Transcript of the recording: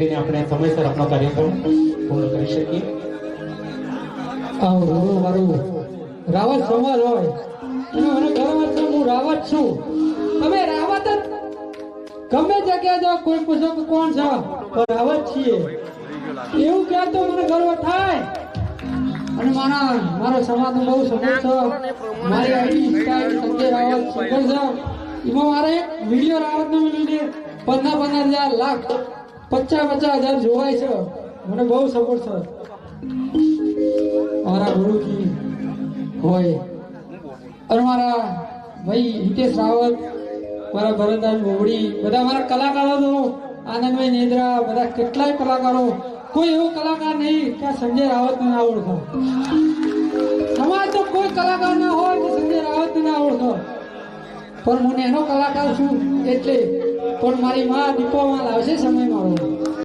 કરીને આપણે સમયસર આપણો કાર્યક્રમ પૂર્ણ કરી શકીએ. મારું રાવત સમાજ હોય અને મને ગર્વ છે, હું રાવત છું. તમે રાવત જ ગમે જગ્યાએ જાઓ, કોઈ પૂછો કે કોણ છે, તો રાવત છીએ એવું કહે તો મને ગર્વ થાય. અને મારો સમાજ બહુ સપોર્ટ છે. મારી ID style Sanjay Rawat singer છે. એમાં મારે એક વિડીયો રાવત નો લીધે 15,000 લાખ 50,000 જોવાય છે. મને બહુ સપોર્ટ છે. મારા ગુરુજી હોય અને મારા ભાઈ હિતેશ રાવત, મારા ભરતદાસ બોબડી, બધા મારા કલાકારો તો આનંદભાઈ નેદ્રા, બધા કેટલાય કલાકારો, કોઈ એવો કલાકાર નહીં કે સંજય રાવતને ના ઓળખો. સમાજ તો કોઈ કલાકાર ના હોય કે સંજય રાવતને ના ઓળખો, પણ હું એનો કલાકાર છું એટલે. પણ મારી માં દીપોમાં લાવશે સમય મારો.